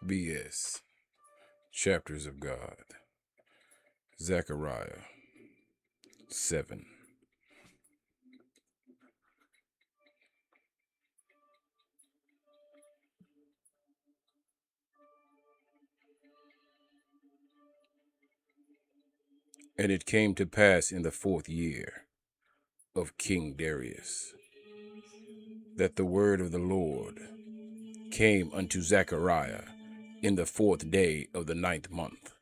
BS. Chapters of God. Zechariah 7. And it came to pass in the 4th year of King Darius that the word of the Lord came unto Zechariah in the 4th day of the 9th month,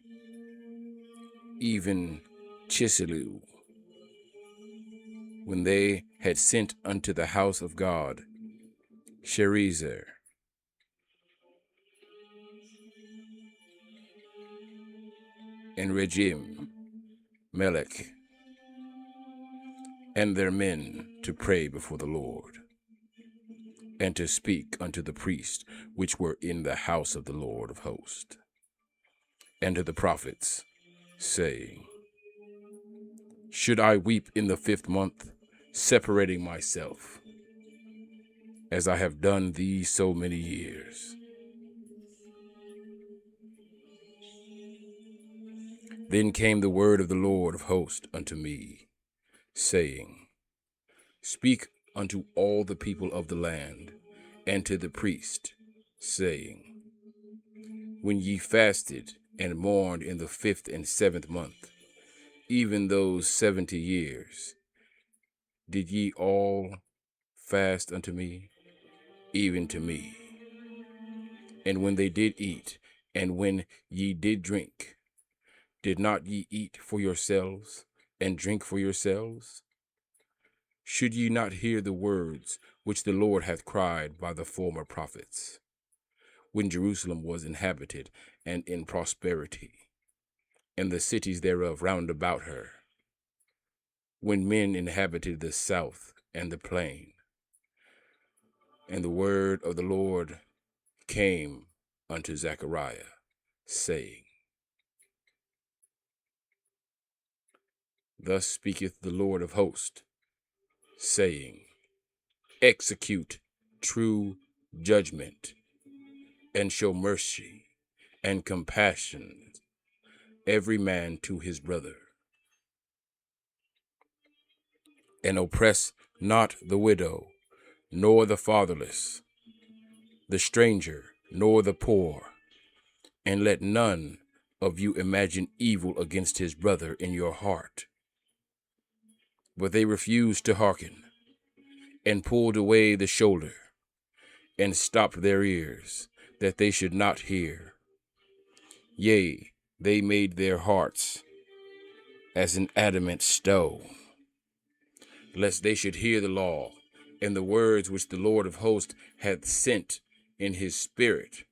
even Chisleu, when they had sent unto the house of God Sherezer, and Regem, Melech, and their men to pray before the Lord, and to speak unto the priests which were in the house of the Lord of hosts, and to the prophets, saying, Should I weep in the 5th month, separating myself, as I have done these so many years? Then came the word of the Lord of hosts unto me, saying, Speak unto all the people of the land, and to the priest, saying, When ye fasted and mourned in the 5th and 7th month, even those 70 years, did ye all fast unto me, even to me? And when they did eat, and when ye did drink, did not ye eat for yourselves, and drink for yourselves? Should ye not hear the words which the Lord hath cried by the former prophets, when Jerusalem was inhabited and in prosperity, and the cities thereof round about her, when men inhabited the south and the plain? And the word of the Lord came unto Zechariah, saying, Thus speaketh the Lord of hosts, saying, Execute true judgment, and show mercy and compassion every man to his brother, and oppress not the widow, nor the fatherless, the stranger, nor the poor, and let none of you imagine evil against his brother in your heart. But they refused to hearken, and pulled away the shoulder, and stopped their ears, that they should not hear. Yea, they made their hearts as an adamant stone, lest they should hear the law, and the words which the Lord of hosts hath sent in his spirit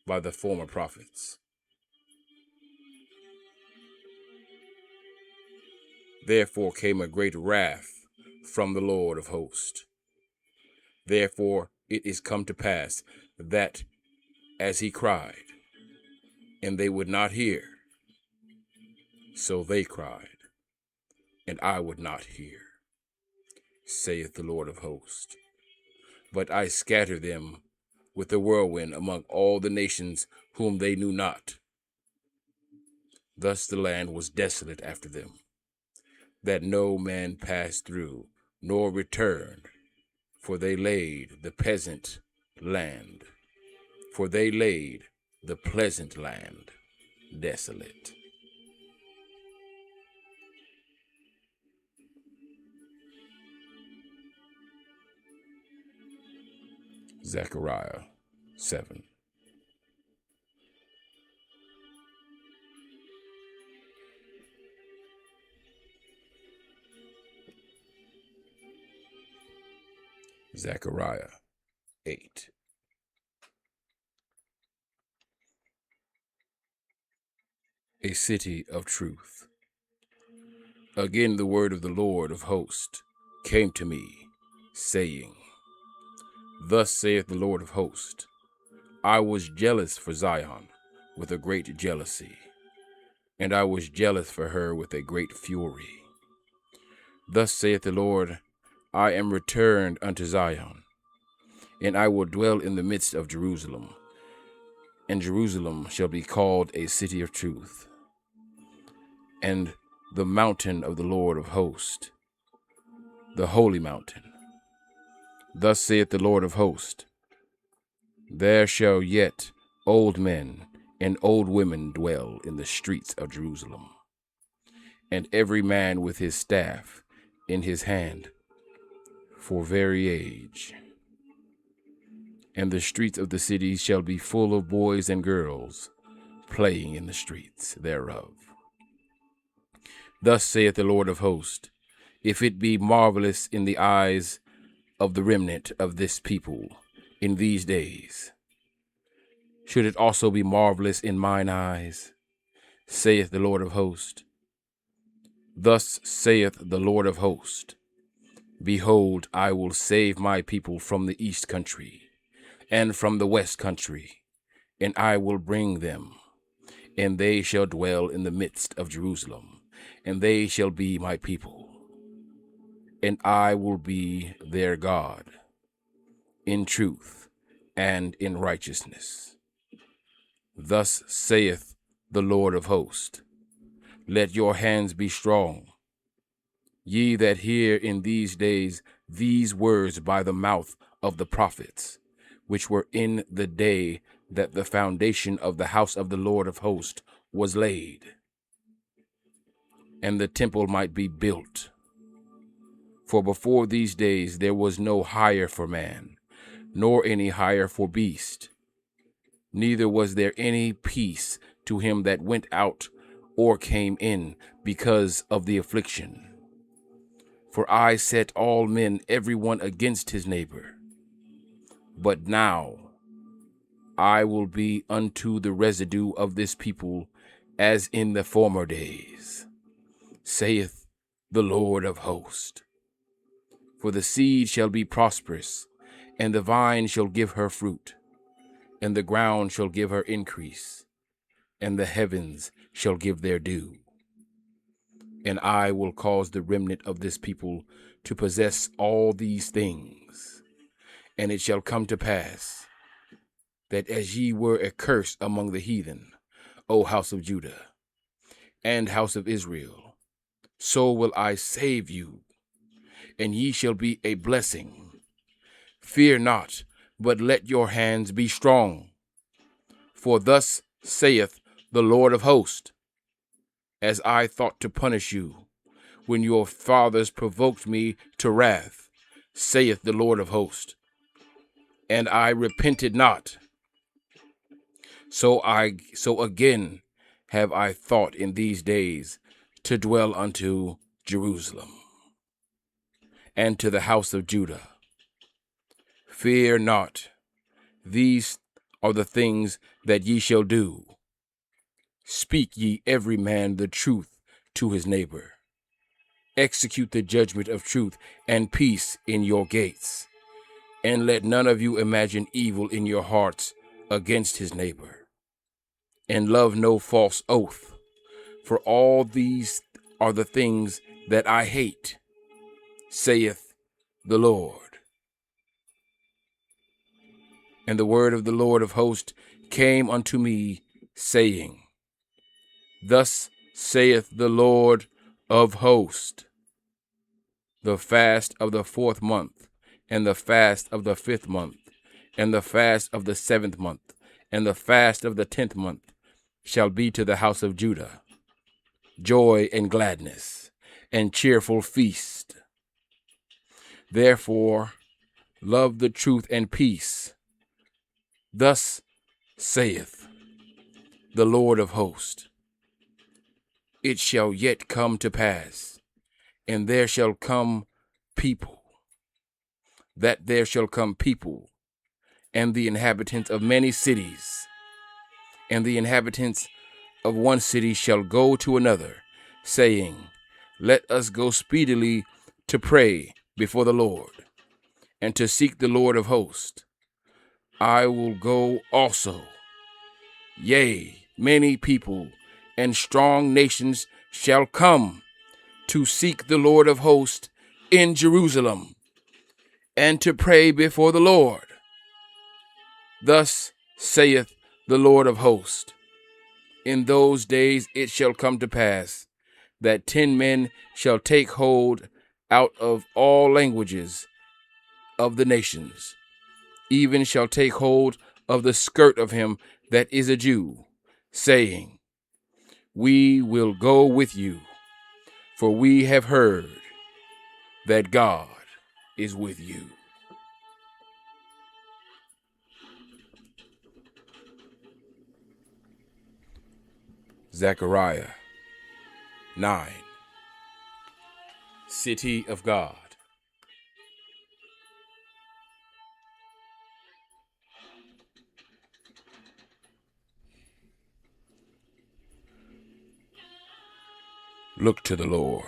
by the former prophets. Therefore came a great wrath from the Lord of hosts. Therefore it is come to pass that as he cried, and they would not hear, so they cried, and I would not hear, saith the Lord of hosts. But I scatter them with a whirlwind among all the nations whom they knew not. Thus the land was desolate after them, that no man passed through, nor returned, for they laid the pleasant land desolate. Zechariah 7. Zechariah 8. A city of truth. Again the word of the Lord of hosts came to me, saying, Thus saith the Lord of hosts, I was jealous for Zion with a great jealousy, and I was jealous for her with a great fury. Thus saith the Lord, I am returned unto Zion, and I will dwell in the midst of Jerusalem. And Jerusalem shall be called a city of truth, and the mountain of the Lord of hosts, the holy mountain. Thus saith the Lord of hosts, there shall yet old men and old women dwell in the streets of Jerusalem, and every man with his staff in his hand for very age. And the streets of the city shall be full of boys and girls playing in the streets thereof. Thus saith the Lord of hosts, if it be marvelous in the eyes of the remnant of this people in these days, should it also be marvelous in mine eyes, saith the Lord of hosts. Thus saith the Lord of hosts, behold, I will save my people from the east country, and from the west country, and I will bring them, and they shall dwell in the midst of Jerusalem, and they shall be my people, and I will be their God, in truth and in righteousness. Thus saith the Lord of hosts, let your hands be strong, ye that hear in these days these words by the mouth of the prophets, which were in the day that the foundation of the house of the Lord of hosts was laid, and the temple might be built. For before these days there was no hire for man, nor any hire for beast, neither was there any peace to him that went out or came in because of the affliction. For I set all men every one against his neighbor. But now I will be unto the residue of this people as in the former days, saith the Lord of hosts. For the seed shall be prosperous, and the vine shall give her fruit, and the ground shall give her increase, and the heavens shall give their due. And I will cause the remnant of this people to possess all these things. And it shall come to pass that as ye were a curse among the heathen, O house of Judah and house of Israel, so will I save you, and ye shall be a blessing. Fear not, but let your hands be strong. For thus saith the Lord of hosts, as I thought to punish you, when your fathers provoked me to wrath, saith the Lord of hosts, and I repented not. So again have I thought in these days to dwell unto Jerusalem and to the house of Judah. Fear not, these are the things that ye shall do. Speak ye every man the truth to his neighbor. Execute the judgment of truth and peace in your gates. And let none of you imagine evil in your hearts against his neighbor. And love no false oath, for all these are the things that I hate, saith the Lord. And the word of the Lord of hosts came unto me, saying, thus saith the Lord of hosts, the fast of the 4th month, and the fast of the 5th month, and the fast of the 7th month, and the fast of the 10th month shall be to the house of Judah joy and gladness, and cheerful feast. Therefore love the truth and peace. Thus saith the Lord of hosts, it shall yet come to pass, and there shall come people, and the inhabitants of many cities, and the inhabitants of one city shall go to another, saying, let us go speedily to pray before the Lord, and to seek the Lord of hosts. I will go also. Yea, many people and strong nations shall come to seek the Lord of hosts in Jerusalem, and to pray before the Lord. Thus saith the Lord of hosts. In those days it shall come to pass that 10 men shall take hold out of all languages of the nations, even shall take hold of the skirt of him that is a Jew, saying, We will go with you, for we have heard that God is with you. Zechariah 9. City of God. Look to the Lord.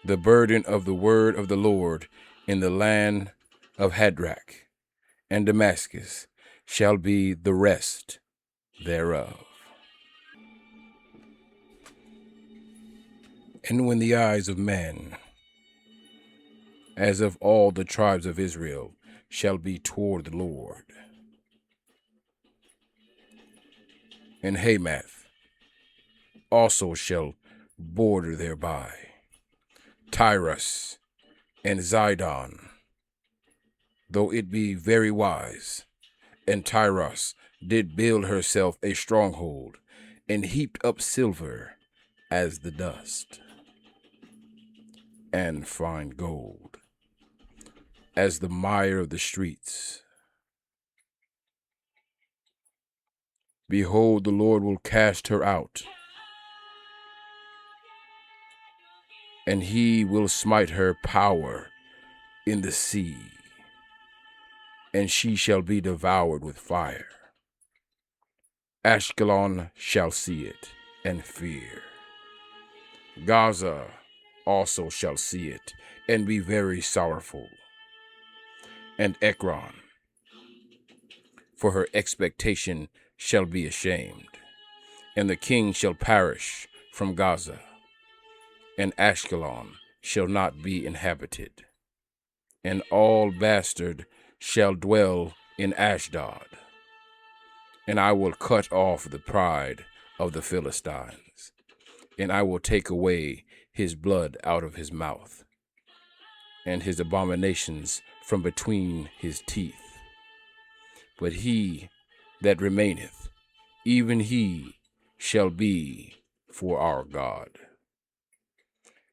The burden of the word of the Lord in the land of Hadrach and Damascus shall be the rest thereof. And when the eyes of men, as of all the tribes of Israel, shall be toward the Lord, and Hamath also shall border thereby, Tyrus and Zidon, though it be very wise, and Tyrus did build herself a stronghold, and heaped up silver as the dust, and fine gold as the mire of the streets. Behold, the Lord will cast her out, and he will smite her power in the sea, and she shall be devoured with fire. Ashkelon shall see it and fear. Gaza also shall see it and be very sorrowful. And Ekron, for her expectation, shall be ashamed. And the king shall perish from Gaza, and Ashkelon shall not be inhabited. And all bastard shall dwell in Ashdod. And I will cut off the pride of the Philistines, and I will take away his blood out of his mouth, and his abominations from between his teeth. But he that remaineth, even he shall be for our God,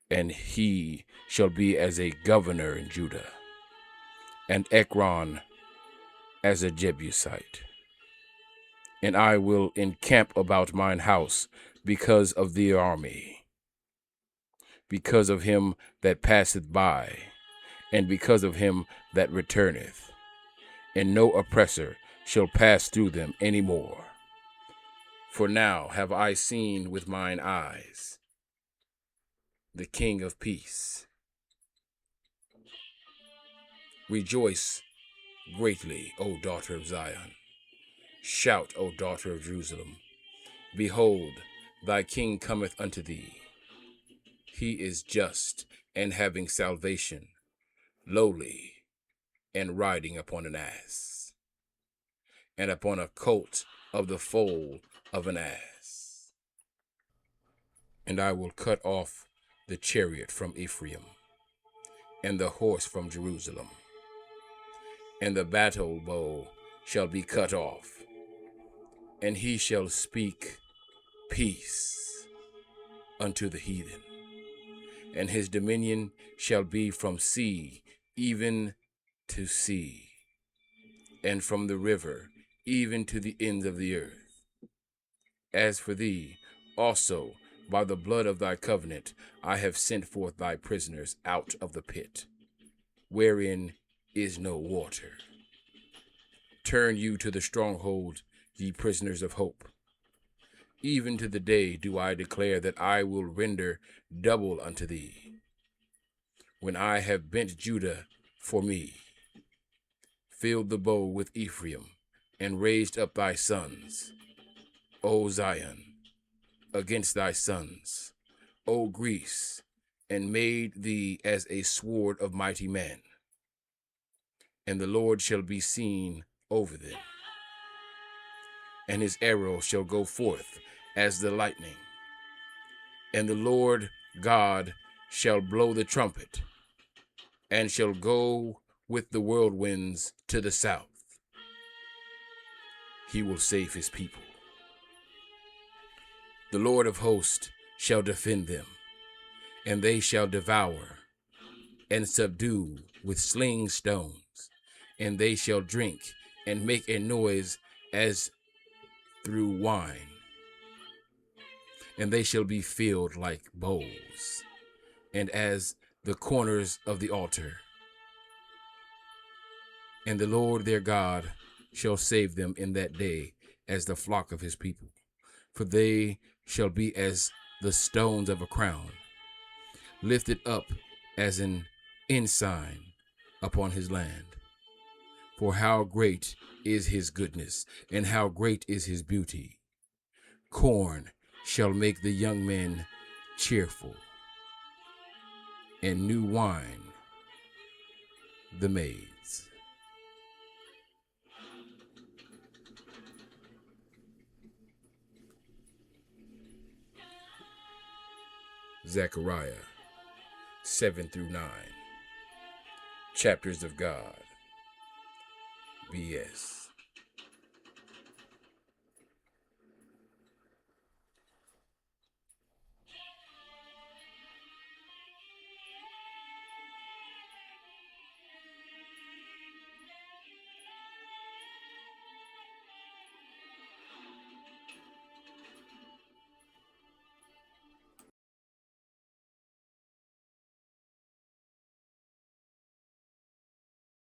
and he shall be as a governor in Judah, and Ekron as a Jebusite. And I will encamp about mine house because of the army, because of him that passeth by, and because of him that returneth. And no oppressor shall pass through them any more. For now have I seen with mine eyes the King of peace. Rejoice greatly, O daughter of Zion. Shout, O daughter of Jerusalem. Behold, thy king cometh unto thee. He is just and having salvation, lowly, and riding upon an ass, and upon a colt of the foal of an ass. And I will cut off the chariot from Ephraim, and the horse from Jerusalem, and the battle bow shall be cut off, and he shall speak peace unto the heathen, and his dominion shall be from sea even to sea, and from the river even to the ends of the earth. As for thee, also by the blood of thy covenant I have sent forth thy prisoners out of the pit, wherein is no water. Turn you to the stronghold, ye prisoners of hope. Even to the day do I declare that I will render double unto thee, when I have bent Judah for me, filled the bow with Ephraim, and raised up thy sons, O Zion, against thy sons, O Greece, and made thee as a sword of mighty men. and the Lord shall be seen over them. And his arrow shall go forth as the lightning, and the Lord God shall blow the trumpet, and shall go with the whirlwinds to the south. He will save his people. The Lord of hosts shall defend them, and they shall devour and subdue with sling stones, and they shall drink and make a noise as through wine, and they shall be filled like bowls, and as the corners of the altar. And the Lord their God shall save them in that day as the flock of his people, for they shall be as the stones of a crown, lifted up as an ensign upon his land. For how great is his goodness, and how great is his beauty! Corn shall make the young men cheerful, and new wine the maids. Zechariah 7-9. Chapters of God. BS.